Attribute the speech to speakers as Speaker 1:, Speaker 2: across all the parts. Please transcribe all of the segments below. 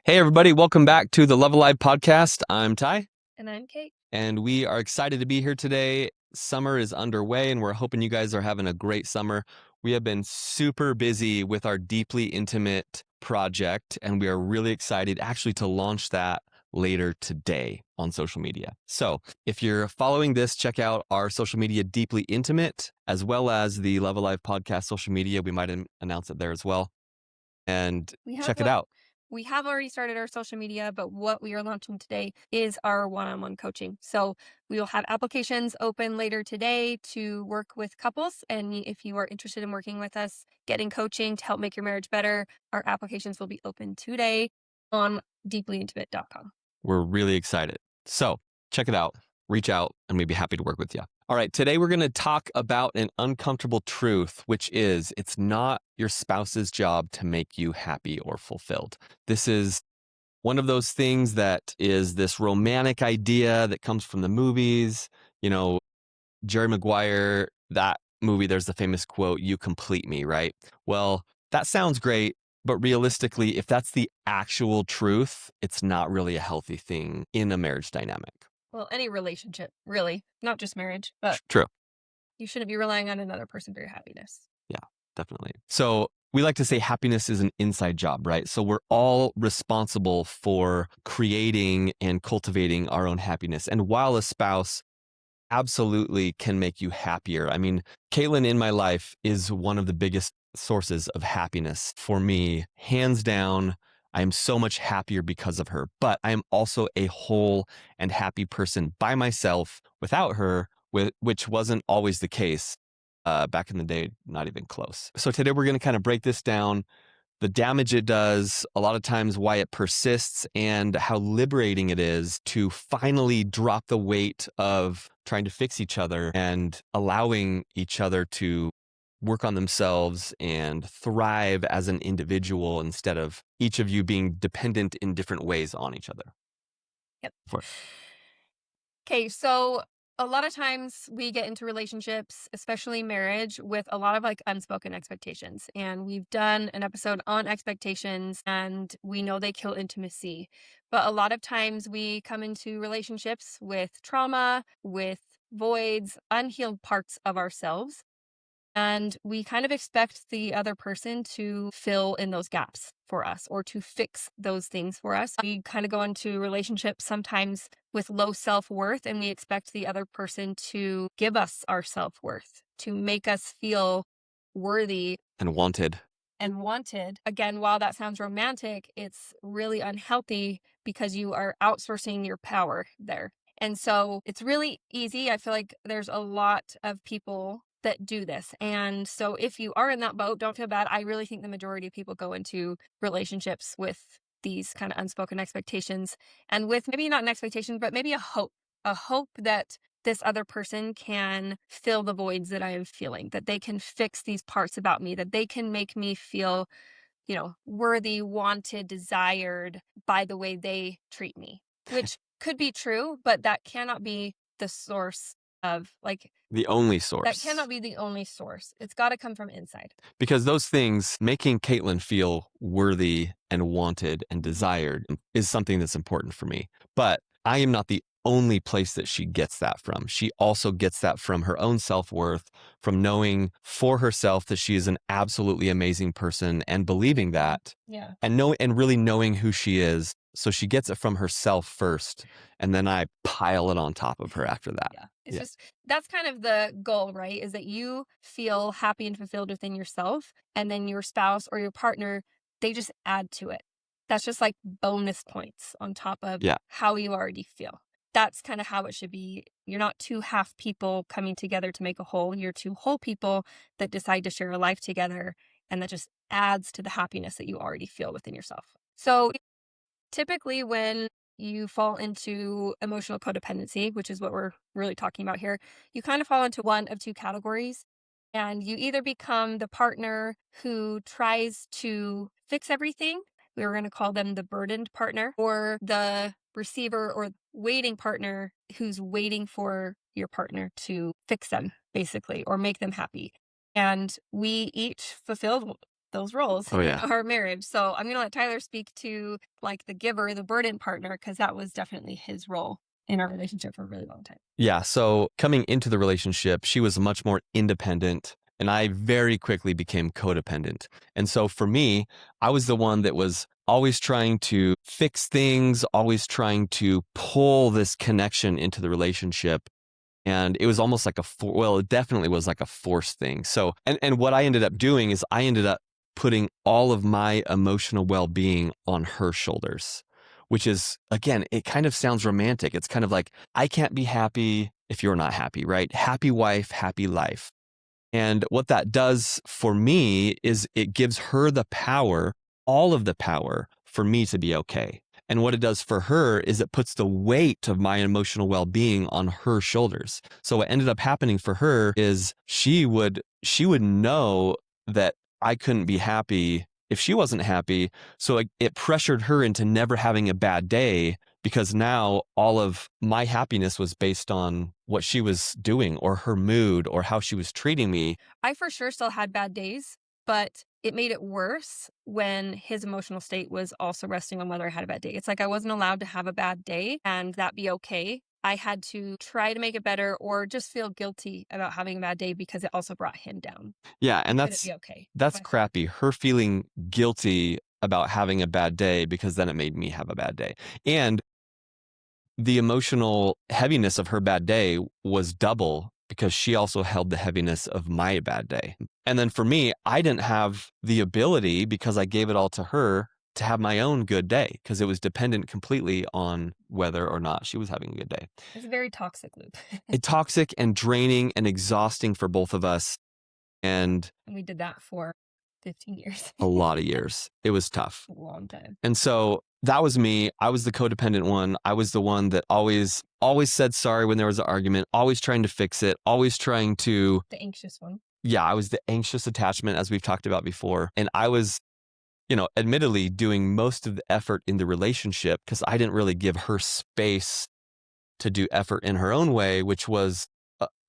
Speaker 1: Hey, everybody. Welcome back to the Love Alive podcast. I'm Ty,
Speaker 2: And I'm Kate.
Speaker 1: and we are excited to be here today. Summer is underway, and we're hoping you guys are having a great summer. We have been super busy with our deeply intimate project, and we are really excited actually to launch that later today on social media. So if you're following this, check out our social media, Deeply Intimate, as well as the Love Alive podcast social media. We might announce it there as well. And check it out.
Speaker 2: We have already started our social media, but what we are launching today is our one-on-one coaching. So we will have applications open later today to work with couples. And if you are interested in working with us, getting coaching to help make your marriage better, our applications will be open today on deeplyintimate.com.
Speaker 1: We're really excited. So check it out, reach out, and we'd be happy to work with you. All right, today we're going to talk about an uncomfortable truth, which is it's not your spouse's job to make you happy or fulfilled. This is one of those things that is this romantic idea that comes from the movies. You know, Jerry Maguire, that movie, there's the famous quote, "You complete me," right? Well, that sounds great, but realistically, if that's the actual truth, it's not really a healthy thing in a marriage dynamic.
Speaker 2: Well, any relationship, really, not just marriage, but
Speaker 1: True.
Speaker 2: you shouldn't be relying on another person for your happiness.
Speaker 1: Yeah, definitely. So we like to say happiness is an inside job, right? So we're all responsible for creating and cultivating our own happiness. And while a spouse absolutely can make you happier, I mean, Caitlin in my life is one of the biggest sources of happiness for me, hands down. I'm so much happier because of her, but I'm also a whole and happy person by myself without her, which wasn't always the case. Back in the day, not even close. So today we're going to kind of break this down, the damage it does, a lot of times why it persists, and how liberating it is to finally drop the weight of trying to fix each other and allowing each other to work on themselves and thrive as an individual instead of each of you being dependent in different ways on each other.
Speaker 2: Yep.
Speaker 1: For-
Speaker 2: Okay, so a lot of times we get into relationships, especially marriage, with a lot of unspoken expectations. And we've done an episode on expectations and we know they kill intimacy. But a lot of times we come into relationships with trauma, with voids, unhealed parts of ourselves. And we kind of expect the other person to fill in those gaps for us or to fix those things for us. We kind of go into relationships sometimes with low self-worth, and we expect the other person to give us our self-worth, to make us feel worthy
Speaker 1: and wanted.
Speaker 2: and wanted. Again, while that sounds romantic, it's really unhealthy because you are outsourcing your power there. And so it's really easy. I feel like there's a lot of people that do this. And so if you are in that boat, don't feel bad. I really think the majority of people go into relationships with these kind of unspoken expectations and with maybe not an expectation, but maybe a hope that this other person can fill the voids that I am feeling, that they can fix these parts about me, that they can make me feel, worthy, wanted, desired by the way they treat me, which could be true, but that cannot be the source of
Speaker 1: The only
Speaker 2: that
Speaker 1: source.
Speaker 2: cannot be the only source. It's got to come from inside.
Speaker 1: Because those things, making Caitlin feel worthy and wanted and desired, is something that's important for me. But I am not the only place that she gets that from. She also gets that from her own self-worth, from knowing for herself that she is an absolutely amazing person and believing that.
Speaker 2: Yeah.
Speaker 1: And really knowing who she is. So she gets it from herself first, and then I pile it on top of her after that.
Speaker 2: Yeah. It's just, that's kind of the goal, right? Is that you feel happy and fulfilled within yourself, and then your spouse or your partner, they just add to it. That's just like bonus points on top of how you already feel. That's kind of how it should be. You're not two half people coming together to make a whole. You're two whole people that decide to share a life together, and that just adds to the happiness that you already feel within yourself. So typically when you fall into emotional codependency, which is what we're really talking about here, you kind of fall into one of two categories. And you either become the partner who tries to fix everything. We were going to call them the burdened partner, or the receiver or waiting partner who's waiting for your partner to fix them, basically, or make them happy. And we each fulfill those roles
Speaker 1: Oh,
Speaker 2: in
Speaker 1: yeah.
Speaker 2: our marriage. So I'm going to let Tyler speak to like the giver, the burden partner, because that was definitely his role in our relationship for a really long time.
Speaker 1: Yeah. So coming into the relationship, she was much more independent and I very quickly became codependent. And so for me, I was the one that was always trying to fix things, always trying to pull this connection into the relationship. And it was almost like well, it definitely was like a forced thing. So, and what I ended up doing is I ended up putting all of my emotional well-being on her shoulders, which is, again, it kind of sounds romantic. It's kind of like, I can't be happy if you're not happy, right? Happy wife, happy life. And what that does for me is it gives her the power, all of the power for me to be okay. And what it does for her is it puts the weight of my emotional well-being on her shoulders. So what ended up happening for her is she would know that I couldn't be happy if she wasn't happy. So it pressured her into never having a bad day because now all of my happiness was based on what she was doing or her mood or how she was treating me.
Speaker 2: I for sure still had bad days, but it made it worse when his emotional state was also resting on whether I had a bad day. It's like I wasn't allowed to have a bad day and that be okay. I had to try to make it better or just feel guilty about having a bad day because it also brought him down.
Speaker 1: Yeah,
Speaker 2: He
Speaker 1: and
Speaker 2: couldn't
Speaker 1: that's
Speaker 2: be okay.
Speaker 1: that's
Speaker 2: By himself.
Speaker 1: crappy. Her feeling guilty about having a bad day because then it made me have a bad day. And the emotional heaviness of her bad day was double because she also held the heaviness of my bad day. And then for me, I didn't have the ability because I gave it all to her to have my own good day because it was dependent completely on whether or not she was having a good day.
Speaker 2: It's a very toxic loop.
Speaker 1: It's toxic and draining and exhausting for both of us. And
Speaker 2: And we did that for 15 years.
Speaker 1: a lot of years. It was tough.
Speaker 2: A long time.
Speaker 1: And so that was me. I was the codependent one. I was the one that always said sorry when there was an argument, always trying to fix it, always trying to,
Speaker 2: The anxious one.
Speaker 1: yeah, I was the anxious attachment as we've talked about before. And I was, admittedly doing most of the effort in the relationship because I didn't really give her space to do effort in her own way, which was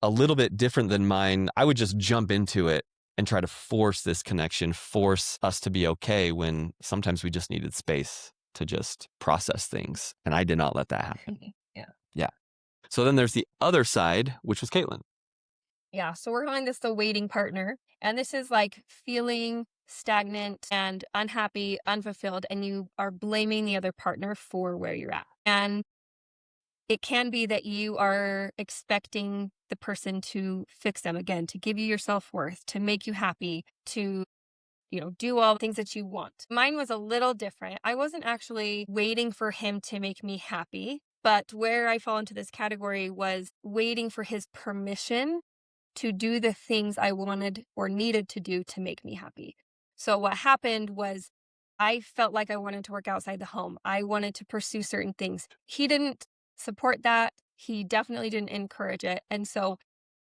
Speaker 1: a little bit different than mine. I would just jump into it and try to force this connection, force us to be okay when sometimes we just needed space to just process things. And I did not let that happen.
Speaker 2: Yeah.
Speaker 1: Yeah. So then there's the other side, which was Caitlin.
Speaker 2: Yeah. So we're calling this the waiting partner. And this is like feeling stagnant and unhappy, unfulfilled, and you are blaming the other partner for where you're at. And it can be that you are expecting the person to fix them again, to give you your self-worth, to make you happy, to do all the things that you want. Mine was a little different. I wasn't actually waiting for him to make me happy, but where I fall into this category was waiting for his permission to do the things I wanted or needed to do to make me happy. So what happened was I felt like I wanted to work outside the home. I wanted to pursue certain things. He didn't support that. He definitely didn't encourage it. And so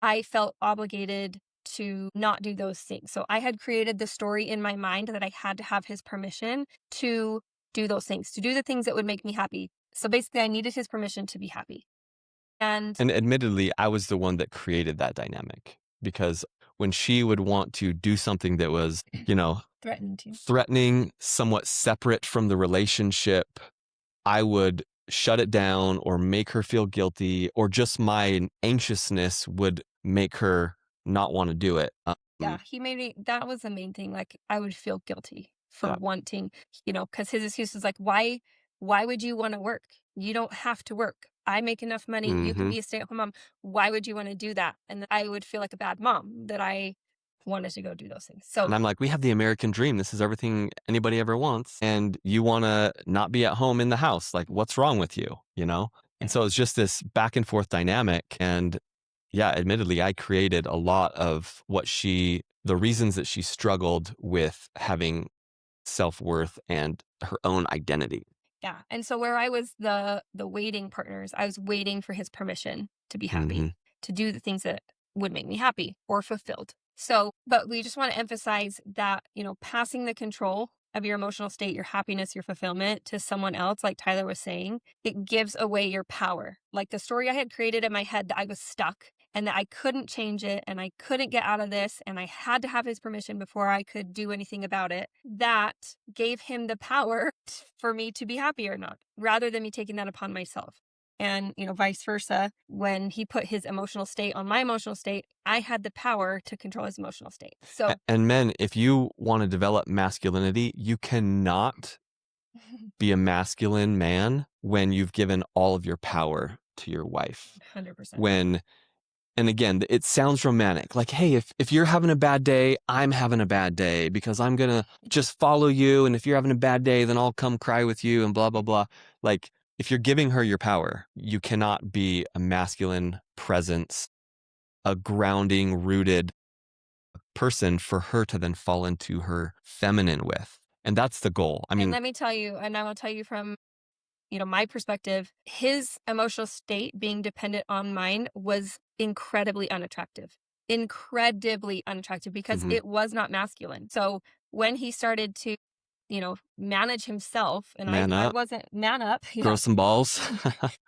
Speaker 2: I felt obligated to not do those things. So I had created the story in my mind that I had to have his permission to do those things, to do the things that would make me happy. So basically, I needed his permission to be happy. And
Speaker 1: And admittedly, I was the one that created that dynamic because when she would want to do something that was,
Speaker 2: threatened to.
Speaker 1: threatening, somewhat separate from the relationship, I would shut it down or make her feel guilty, or just my anxiousness would make her not want to do it.
Speaker 2: Yeah, he made me, that was the main thing. Like I would feel guilty for
Speaker 1: Yeah.
Speaker 2: wanting, because his excuse was like, why would you want to work? You don't have to work. I make enough money. You can
Speaker 1: Mhm.
Speaker 2: be a stay-at-home mom. Why would you want to do that? And I would feel like a bad mom that I wanted to go do those things. So
Speaker 1: And I'm like, we have the American dream. This is everything anybody ever wants. And you want to not be at home in the house. Like, what's wrong with you? And so it's just this back and forth dynamic. And yeah, admittedly, I created a lot of the reasons that she struggled with having self-worth and her own identity.
Speaker 2: yeah. And so where I was the waiting partners, I was waiting for his permission to be happy,
Speaker 1: Mhm.
Speaker 2: to do the things that would make me happy or fulfilled. So, but we just want to emphasize that, passing the control of your emotional state, your happiness, your fulfillment to someone else, like Tyler was saying, it gives away your power. Like the story I had created in my head that I was stuck and that I couldn't change it and I couldn't get out of this and I had to have his permission before I could do anything about it, that gave him the power for me to be happy or not, rather than me taking that upon myself. And, vice versa, when he put his emotional state on my emotional state, I had the power to control his emotional state. So,
Speaker 1: And men, if you want to develop masculinity, you cannot be a masculine man when you've given all of your power to your wife.
Speaker 2: 100%.
Speaker 1: And again, it sounds romantic. Like, hey, if you're having a bad day, I'm having a bad day because I'm going to just follow you. And if you're having a bad day, then I'll come cry with you and blah, blah, blah. Like, if you're giving her your power, you cannot be a masculine presence, a grounding, rooted person for her to then fall into her feminine with. And that's the goal. I
Speaker 2: And
Speaker 1: mean,
Speaker 2: let me tell you, and I will tell you from, my perspective, his emotional state being dependent on mine was incredibly unattractive. Incredibly unattractive because
Speaker 1: mhm,
Speaker 2: it was not masculine. So when he started to, manage himself and
Speaker 1: man
Speaker 2: I
Speaker 1: up,
Speaker 2: wasn't man up,
Speaker 1: grow
Speaker 2: yeah.
Speaker 1: some balls.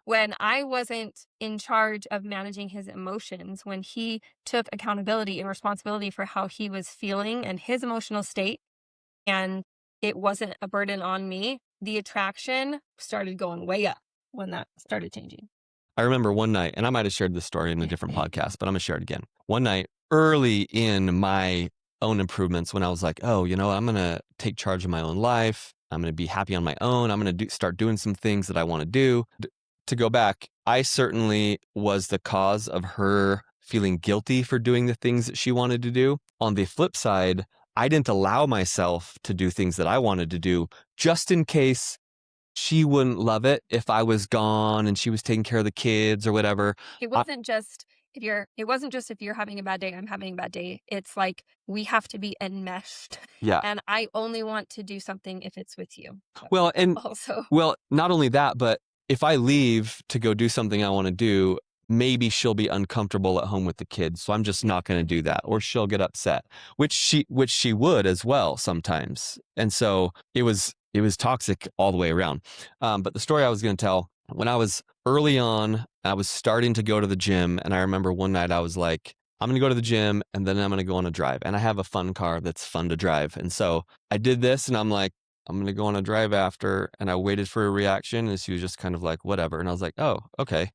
Speaker 2: When I wasn't in charge of managing his emotions, when he took accountability and responsibility for how he was feeling and his emotional state, and it wasn't a burden on me, the attraction started going way up when that started changing.
Speaker 1: I remember one night, and I might have shared this story in a different podcast, but I'm going to share it again. One night, early in my own improvements, when I was like, oh, I'm going to take charge of my own life. I'm going to be happy on my own. I'm going to start doing some things that I want to do. To go back, I certainly was the cause of her feeling guilty for doing the things that she wanted to do. On the flip side, I didn't allow myself to do things that I wanted to do just in case she wouldn't love it if I was gone and she was taking care of the kids or whatever.
Speaker 2: It wasn't just if you're having a bad day, I'm having a bad day. It's like we have to be enmeshed.
Speaker 1: Yeah.
Speaker 2: And I only want to do something if it's with you. So,
Speaker 1: Well, and
Speaker 2: also,
Speaker 1: not only that, but if I leave to go do something I want to do, maybe she'll be uncomfortable at home with the kids. So I'm just not going to do that, or she'll get upset, which she would as well sometimes. And so it was toxic all the way around. But the story I was going to tell, when I was early on, I was starting to go to the gym, and I remember one night I was like, I'm going to go to the gym and then I'm going to go on a drive. And I have a fun car that's fun to drive. And so I did this, and I'm like, I'm going to go on a drive after. And I waited for a reaction, and she was just kind of like, whatever. And I was like, oh, okay.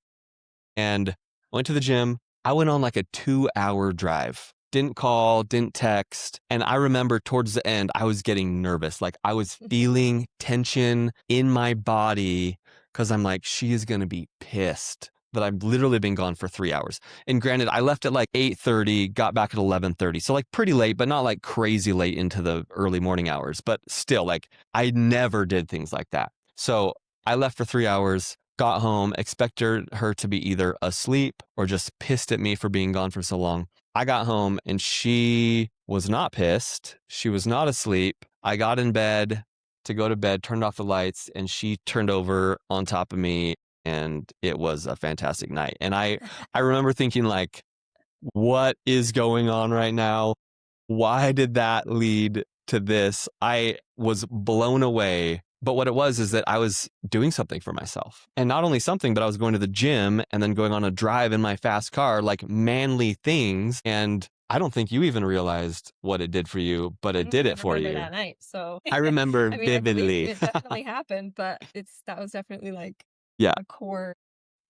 Speaker 1: And went to the gym. I went on like a 2-hour drive. Didn't call, didn't text. And I remember towards the end, I was getting nervous. Like I was feeling tension in my body because I'm like, she is going to be pissed that I've literally been gone for 3 hours. And granted, I left at like 8:30, got back at 11:30. So like pretty late, but not like crazy late into the early morning hours. But still, like I never did things like that. So I left for 3 hours, got home, expected her to be either asleep or just pissed at me for being gone for so long. I got home and she was not pissed. She was not asleep. I got in bed to go to bed, turned off the lights, and she turned over on top of me. And it was a fantastic night. And I remember thinking like, what is going on right now? Why did that lead to this? I was blown away. But what it was is that I was doing something for myself. And not only something, but I was going to the gym and then going on a drive in my fast car, like manly things. And I don't think you even realized what it did for you, but it did
Speaker 2: I
Speaker 1: it for
Speaker 2: remember
Speaker 1: you.
Speaker 2: that night. So
Speaker 1: I remember
Speaker 2: I mean, I believe
Speaker 1: vividly.
Speaker 2: it definitely happened, but that was definitely like
Speaker 1: Yeah.
Speaker 2: a core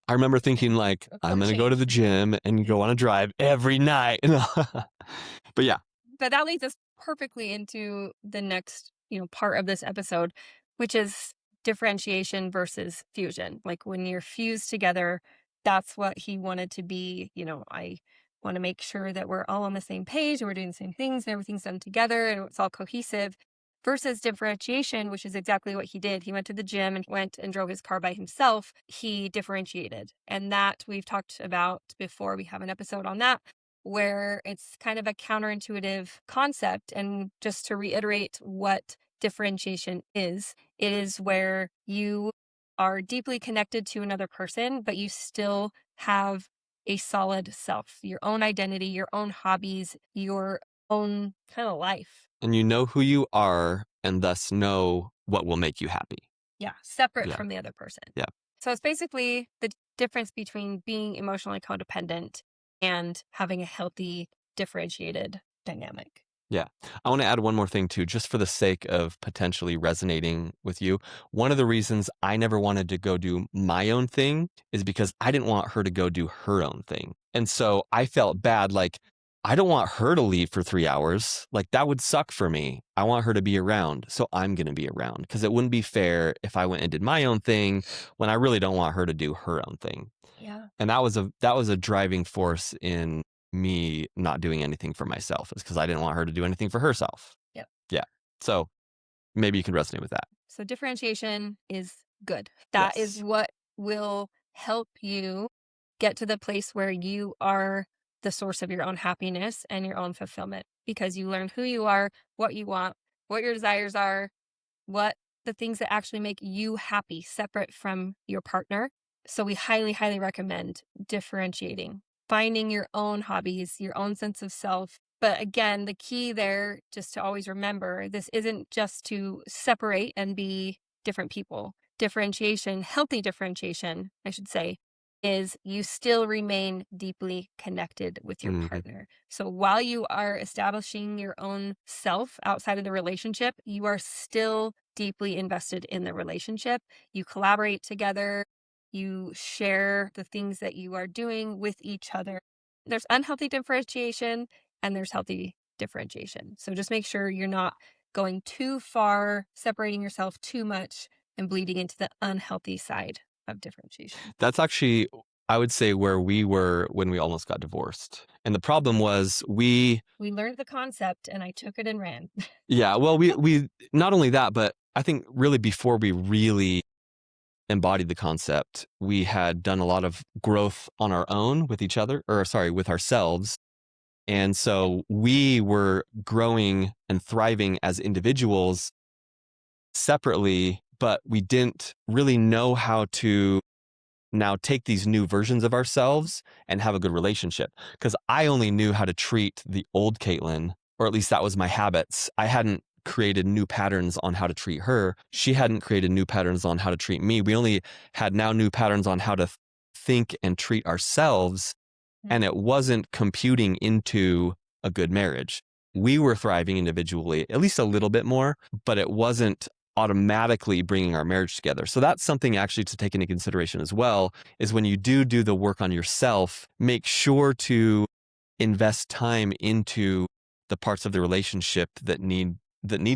Speaker 1: I remember thinking like,
Speaker 2: a
Speaker 1: I'm
Speaker 2: core
Speaker 1: going to go to the
Speaker 2: change.
Speaker 1: gym and go on a drive every night. But yeah,
Speaker 2: But that leads us perfectly into the next, part of this episode, which is differentiation versus fusion. Like when you're fused together, that's what he wanted to be. I want to make sure that we're all on the same page and we're doing the same things and everything's done together and it's all cohesive. Versus differentiation, which is exactly what he did. He went to the gym and went and drove his car by himself. He differentiated. And that we've talked about before. We have an episode on that where it's kind of a counterintuitive concept. And just to reiterate what differentiation is, it is where you are deeply connected to another person, but you still have a solid self, your own identity, your own hobbies, your own kind of life.
Speaker 1: and you know who you are and thus know what will make you happy.
Speaker 2: Yeah, separate
Speaker 1: Yeah.
Speaker 2: from the other person.
Speaker 1: Yeah.
Speaker 2: So it's basically the difference between being emotionally codependent and having a healthy, differentiated dynamic.
Speaker 1: Yeah. I want to add one more thing too, just for the sake of potentially resonating with you. One of the reasons I never wanted to go do my own thing is because I didn't want her to go do her own thing. And so I felt bad. Like, I don't want her to leave for 3 hours. Like, that would suck for me. I want her to be around. So I'm going to be around because it wouldn't be fair if I went and did my own thing when I really don't want her to do her own thing.
Speaker 2: Yeah.
Speaker 1: And that was a driving force in me not doing anything for myself, is because I didn't want her to do anything for herself.
Speaker 2: Yep.
Speaker 1: Yeah. So maybe you can resonate with that.
Speaker 2: So differentiation is good. That is
Speaker 1: Yes.
Speaker 2: what will help you get to the place where you are the source of your own happiness and your own fulfillment because you learn who you are, what you want, what your desires are, what the things that actually make you happy separate from your partner. So we highly, highly recommend differentiating, finding your own hobbies, your own sense of self. But again, the key there, just to always remember, this isn't just to separate and be different people. Differentiation, healthy differentiation, I should say, is you still remain deeply connected with your
Speaker 1: Mhm.
Speaker 2: partner. So while you are establishing your own self outside of the relationship, you are still deeply invested in the relationship. You collaborate together, you share the things that you are doing with each other. There's unhealthy differentiation and there's healthy differentiation. So just make sure you're not going too far, separating yourself too much, and bleeding into the unhealthy side of differentiation.
Speaker 1: That's actually, I would say, where we were when we almost got divorced. And the problem was
Speaker 2: We learned the concept and I took it and ran.
Speaker 1: yeah, well, we, not only that, but I think really before we really embodied the concept, we had done a lot of growth on our own with each other, or sorry, with ourselves. And so we were growing and thriving as individuals separately, but we didn't really know how to now take these new versions of ourselves and have a good relationship. Because I only knew how to treat the old Caitlin, or at least that was my habits. I hadn't created new patterns on how to treat her. She hadn't created new patterns on how to treat me. We only had now new patterns on how to think and treat ourselves, and it wasn't computing into a good marriage. We were thriving individually, at least a little bit more, but it wasn't automatically bringing our marriage together. So that's something actually to take into consideration as well, is when you do the work on yourself, make sure to invest time into the parts of the relationship that need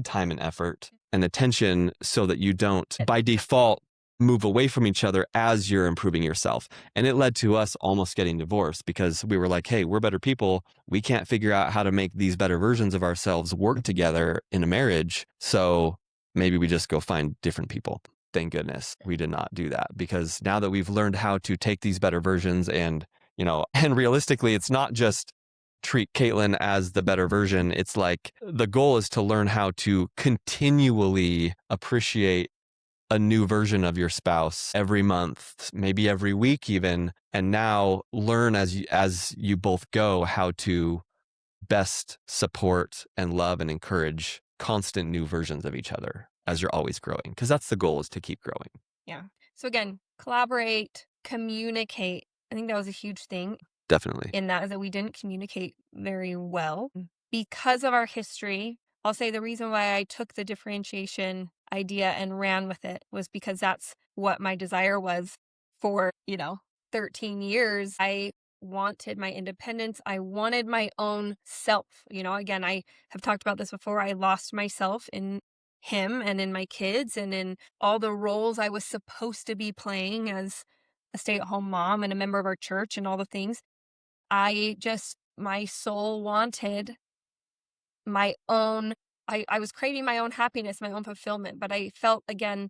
Speaker 1: time and effort and attention, so that you don't by default move away from each other as you're improving yourself. And it led to us almost getting divorced because we were like, hey, we're better people. We can't figure out how to make these better versions of ourselves work together in a marriage. So maybe we just go find different people. Thank goodness we did not do that, because now that we've learned how to take these better versions and, and realistically, it's not just treat Caitlin as the better version. It's like the goal is to learn how to continually appreciate a new version of your spouse every month, maybe every week even, and now learn as you both go how to best support and love and encourage constant new versions of each other as you're always growing, because that's the goal, is to keep growing.
Speaker 2: Yeah. So again, collaborate, communicate. I think that was a huge thing
Speaker 1: Definitely.
Speaker 2: in that, is that we didn't communicate very well because of our history. I'll say the reason why I took the differentiation idea and ran with it was because that's what my desire was for, 13 years. I wanted my independence. I wanted my own self. Again, I have talked about this before. I lost myself in him and in my kids and in all the roles I was supposed to be playing as a stay-at-home mom and a member of our church and all the things. My soul wanted my own, I was craving my own happiness, my own fulfillment, but I felt, again,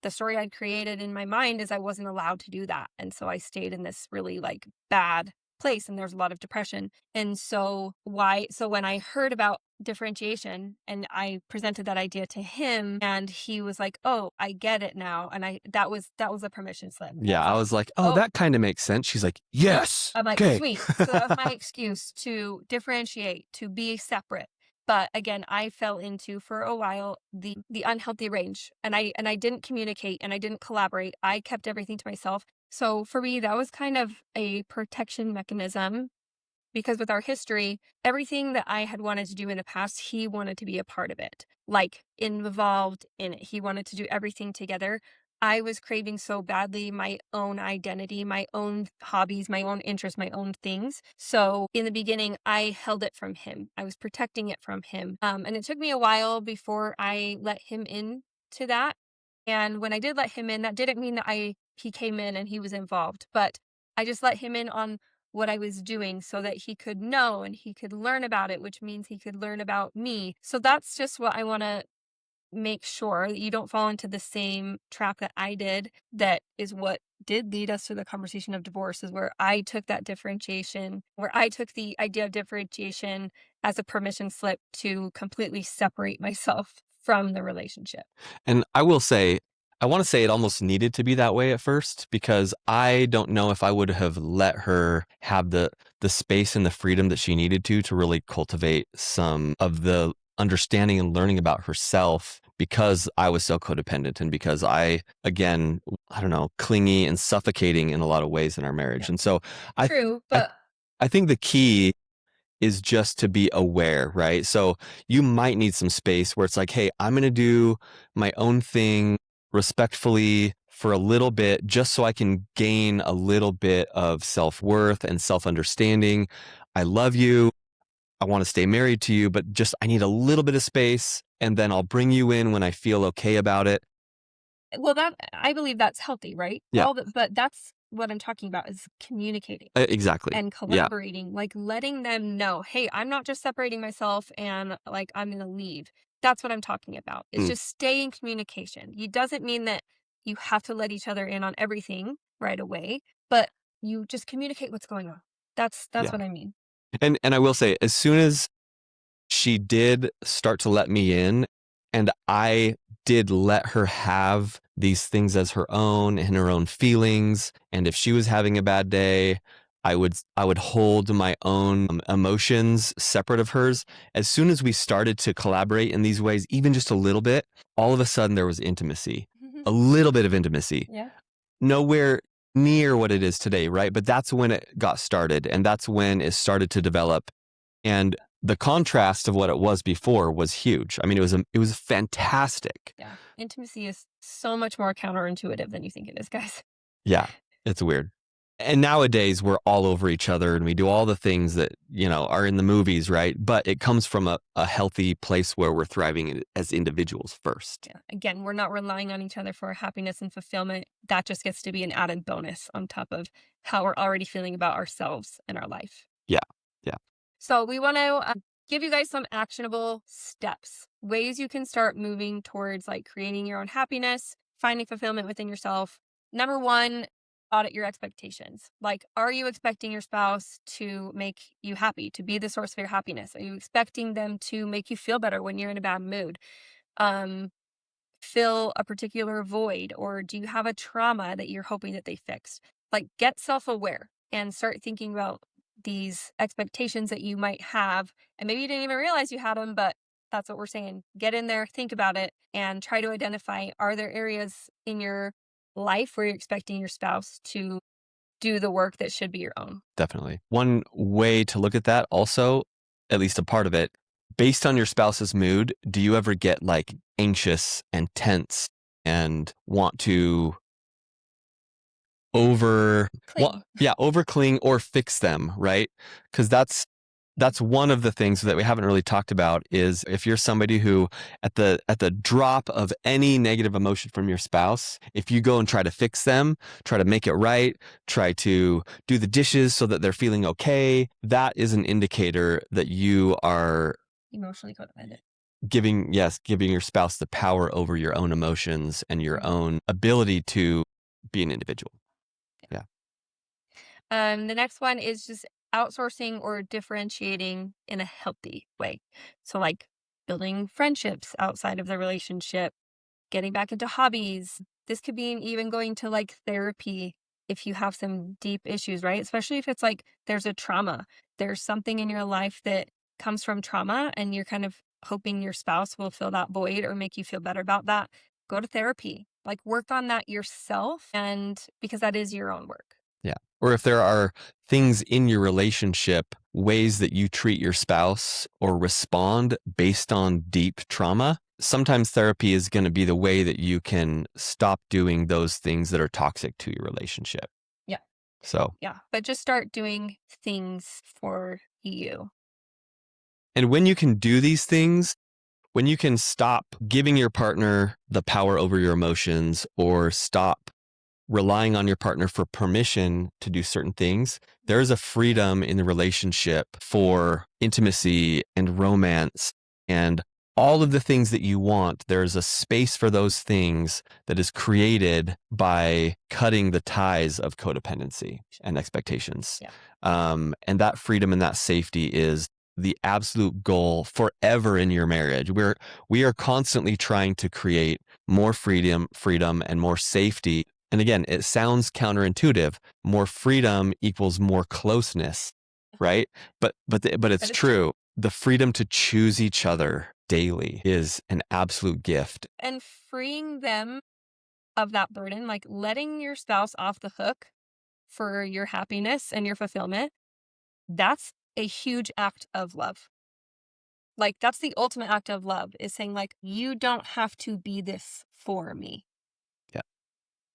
Speaker 2: the story I'd created in my mind is I wasn't allowed to do that. And so I stayed in this really like bad place and there's a lot of depression. And so when I heard about differentiation and I presented that idea to him and he was like, "Oh, I get it now." And that was a permission slip. I
Speaker 1: Yeah,
Speaker 2: was
Speaker 1: I
Speaker 2: like,
Speaker 1: was like, oh,
Speaker 2: "Oh."
Speaker 1: that kind of makes sense. She's like, yes.
Speaker 2: I'm like,
Speaker 1: Okay.
Speaker 2: "Sweet." So that was my excuse to differentiate, to be separate. But again, I fell into, for a while, the unhealthy range, and I didn't communicate and I didn't collaborate. I kept everything to myself. So for me, that was kind of a protection mechanism because with our history, everything that I had wanted to do in the past, he wanted to be a part of it, like involved in it. He wanted to do everything together. I was craving so badly my own identity, my own hobbies, my own interests, my own things. So in the beginning, I held it from him. I was protecting it from him. And it took me a while before I let him in to that. And when I did let him in, that didn't mean that he came in and he was involved, but I just let him in on what I was doing so that he could know and he could learn about it, which means he could learn about me. So that's just what I want to make sure that you don't fall into the same trap that I did. That is what did lead us to the conversation of divorce, is where I took that differentiation, where I took the idea of differentiation as a permission slip to completely separate myself from the relationship.
Speaker 1: And I will say, I want to say it almost needed to be that way at first, because I don't know if I would have let her have the space and the freedom that she needed to really cultivate some of the understanding and learning about herself, because I was so codependent and because again, I don't know, clingy and suffocating in a lot of ways in our marriage.
Speaker 2: Yeah.
Speaker 1: And so I
Speaker 2: True,
Speaker 1: I
Speaker 2: but
Speaker 1: I think the key is just to be aware, right? So you might need some space where it's like, hey, I'm going to do my own thing respectfully for a little bit, just so I can gain a little bit of self-worth and self-understanding. I love you. I want to stay married to you, but just I need a little bit of space, and then I'll bring you in when I feel okay about it.
Speaker 2: well, that I believe that's healthy, right?
Speaker 1: Yeah,
Speaker 2: But that's what I'm talking about is communicating
Speaker 1: exactly.
Speaker 2: and
Speaker 1: Yeah.
Speaker 2: collaborating, like letting them know, hey, I'm not just separating myself and like I'm going to leave. That's what I'm talking about. It's
Speaker 1: Mm,
Speaker 2: just stay in communication. It doesn't mean that you have to let each other in on everything right away, but you just communicate what's going on. That's
Speaker 1: yeah.
Speaker 2: what I mean.
Speaker 1: And I will say, as soon as she did start to let me in, and I did let her have these things as her own and her own feelings. And if she was having a bad day, I would hold my own emotions separate of hers. As soon as we started to collaborate in these ways, even just a little bit, all of a sudden there was intimacy, a little bit of intimacy,
Speaker 2: Yeah.
Speaker 1: nowhere near what it is today, right? But that's when it got started, and that's when it started to develop. And the contrast of what it was before was huge. I mean, it was fantastic.
Speaker 2: Yeah. Intimacy is so much more counterintuitive than you think it is, guys.
Speaker 1: Yeah, it's weird. And nowadays we're all over each other and we do all the things that, are in the movies, right? But it comes from a healthy place where we're thriving as individuals first.
Speaker 2: Yeah. Again, we're not relying on each other for our happiness and fulfillment. That just gets to be an added bonus on top of how we're already feeling about ourselves and our life.
Speaker 1: Yeah. Yeah.
Speaker 2: So, we want to give you guys some actionable steps, ways you can start moving towards like creating your own happiness, finding fulfillment within yourself. Number one, audit your expectations. Like, are you expecting your spouse to make you happy, to be the source of your happiness? Are you expecting them to make you feel better when you're in a bad mood? Um, Fill a particular void, or do you have a trauma that you're hoping that they fix? Like, get self-aware and start thinking about these expectations that you might have, and maybe you didn't even realize you had them, but that's what we're saying. Get in there, think about it, and try to identify, are there areas in your life where you're expecting your spouse to do the work that should be your own?
Speaker 1: Definitely. One way to look at that also, at least a part of it, based on your spouse's mood, do you ever get like anxious and tense and want to
Speaker 2: Cling.
Speaker 1: over cling or fix them, right? Because that's one of the things that we haven't really talked about, is if you're somebody who at the drop of any negative emotion from your spouse, if you go and try to fix them, try to make it right, try to do the dishes so that they're feeling okay, that is an indicator that you are
Speaker 2: Emotionally codependent.
Speaker 1: giving your spouse the power over your own emotions and your
Speaker 2: Mhm.
Speaker 1: own ability to be an individual. Yeah.
Speaker 2: The next one is just outsourcing or differentiating in a healthy way. So, like building friendships outside of the relationship, getting back into hobbies. This could mean even going to like therapy if you have some deep issues, right? Especially if it's like there's a trauma, there's something in your life that comes from trauma, and you're kind of hoping your spouse will fill that void or make you feel better about that. Go to therapy, like work on that yourself, and because that is your own work.
Speaker 1: Yeah. Or if there are things in your relationship ways that you treat your spouse or respond based on deep trauma, sometimes therapy is going to be the way that you can stop doing those things that are toxic to your relationship.
Speaker 2: Yeah.
Speaker 1: So,
Speaker 2: Yeah. But just start doing things for you.
Speaker 1: and when you can do these things, when you can stop giving your partner the power over your emotions or stop relying on your partner for permission to do certain things, there's a freedom in the relationship for intimacy and romance and all of the things that you want. There's a space for those things that is created by cutting the ties of codependency and expectations.
Speaker 2: Yeah.
Speaker 1: And that freedom and that safety is the absolute goal forever in your marriage. We are constantly trying to create more freedom and more safety. And again, it sounds counterintuitive. More freedom equals more closeness, right? But it's true. The freedom to choose each other daily is an absolute gift.
Speaker 2: And freeing them of that burden, like letting your spouse off the hook for your happiness and your fulfillment, that's a huge act of love. Like, that's the ultimate act of love, is saying, like, you don't have to be this for me.
Speaker 1: Yeah.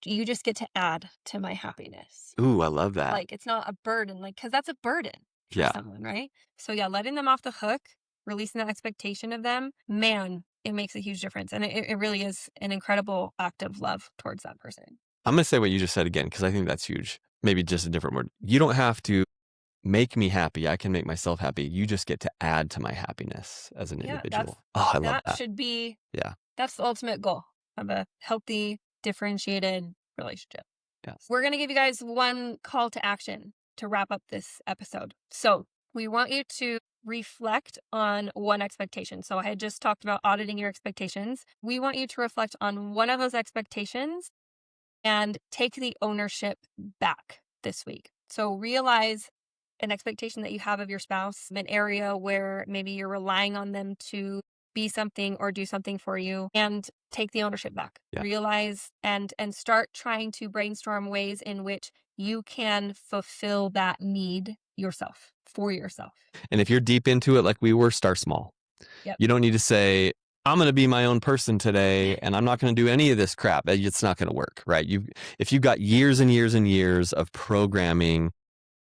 Speaker 2: You just get to add to my happiness.
Speaker 1: Ooh, I love that.
Speaker 2: Like, it's not a burden, like, because that's a burden for
Speaker 1: Yeah.
Speaker 2: someone, right? So, yeah, letting them off the hook, releasing that expectation of them, man, it makes a huge difference. And it really is an incredible act of love towards that person.
Speaker 1: I'm going to say what you just said again, because I think that's huge. Maybe just a different word. You don't have to make me happy. I can make myself happy. You just get to add to my happiness as an individual. Oh, I love that.
Speaker 2: Should be,
Speaker 1: Yeah.
Speaker 2: That's the ultimate goal of a healthy, differentiated relationship.
Speaker 1: Yes.
Speaker 2: We're going to give you guys one call to action to wrap up this episode. So we want you to reflect on one expectation. So I had just talked about auditing your expectations. We want you to reflect on one of those expectations and take the ownership back this week. So realize an expectation that you have of your spouse, an area where maybe you're relying on them to be something or do something for you, and take the ownership back.
Speaker 1: Yeah.
Speaker 2: Realize and start trying to brainstorm ways in which you can fulfill that need yourself, for yourself.
Speaker 1: And if you're deep into it, like we were, start small.
Speaker 2: Yep.
Speaker 1: You don't need to say, I'm going to be my own person today and I'm not going to do any of this crap. It's not going to work, right? If you've got years and years and years of programming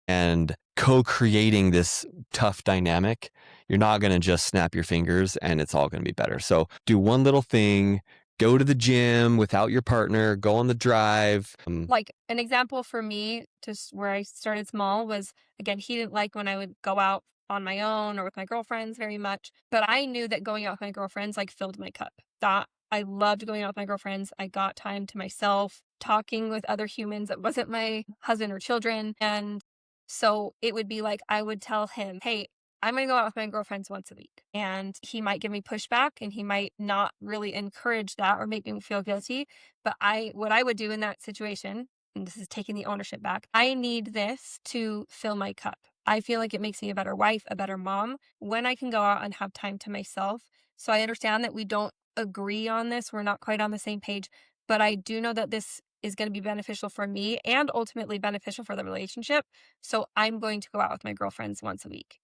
Speaker 1: and co-creating this tough dynamic, you're not going to just snap your fingers and it's all going to be better. So do one little thing, go to the gym without your partner, go on the drive.
Speaker 2: Like an example for me, just where I started small, was, again, he didn't like when I would go out on my own or with my girlfriends very much, but I knew that going out with my girlfriends like filled my cup. That I loved going out with my girlfriends. I got time to myself, talking with other humans that wasn't my husband or children. And so it would be like, I would tell him, hey, I'm going to go out with my girlfriends once a week. And he might give me pushback and he might not really encourage that or make me feel guilty. But what I would do in that situation, and this is taking the ownership back, I need this to fill my cup. I feel like it makes me a better wife, a better mom, when I can go out and have time to myself. So I understand that we don't agree on this. We're not quite on the same page, but I do know that this is going to be beneficial for me and ultimately beneficial for the relationship. So I'm going to go out with my girlfriends once a week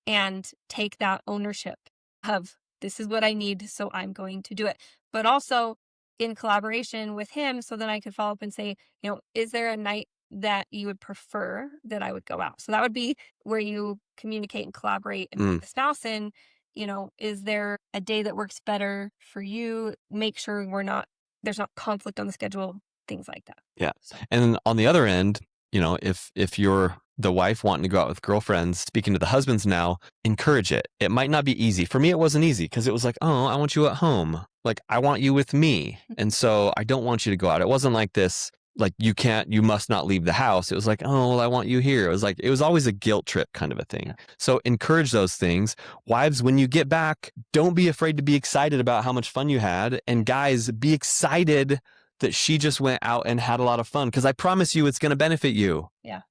Speaker 2: and take that ownership of, this is what I need, so I'm going to do it. But also in collaboration with him, so then I could follow up and say, is there a night that you would prefer that I would go out? So that would be where you communicate and collaborate with the spouse. And, is there a day that works better for you? Make sure there's not conflict on the schedule, things like that.
Speaker 1: Yeah.
Speaker 2: So.
Speaker 1: And on the other end, if you're the wife wanting to go out with girlfriends, speaking to the husbands now, encourage it. It might not be easy. For me, it wasn't easy because it was like, oh, I want you at home. Like, I want you with me. And so I don't want you to go out. It wasn't like this, like, you must not leave the house. It was like, oh, well, I want you here. It was always a guilt trip kind of a thing. Yeah. So encourage those things. Wives, when you get back, don't be afraid to be excited about how much fun you had. And guys, be excited that she just went out and had a lot of fun, because I promise you it's going to benefit you.
Speaker 2: Yeah,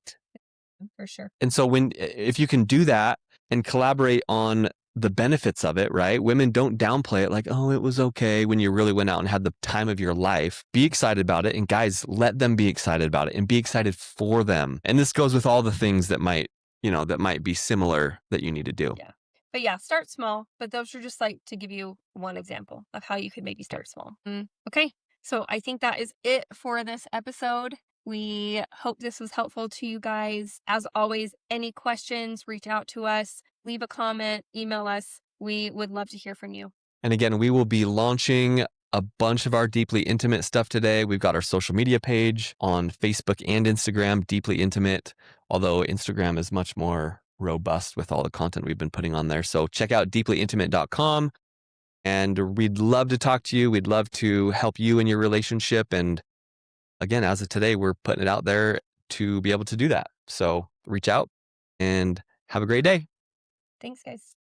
Speaker 2: for sure.
Speaker 1: And so if you can do that and collaborate on the benefits of it, right? Women, don't downplay it like, oh, it was okay when you really went out and had the time of your life. Be excited about it. And guys, let them be excited about it and be excited for them. And this goes with all the things that might that might be similar that you need to do.
Speaker 2: Yeah. But yeah, start small. But those are just like to give you one example of how you could maybe start small. Okay. So I think that is it for this episode. We hope this was helpful to you guys. As always, any questions, reach out to us, leave a comment, email us. We would love to hear from you.
Speaker 1: And again, we will be launching a bunch of our Deeply Intimate stuff today. We've got our social media page on Facebook and Instagram, Deeply Intimate, although Instagram is much more robust with all the content we've been putting on there. So check out deeplyintimate.com. And we'd love to talk to you. We'd love to help you in your relationship. And again, as of today, we're putting it out there to be able to do that. So reach out and have a great day.
Speaker 2: Thanks, guys.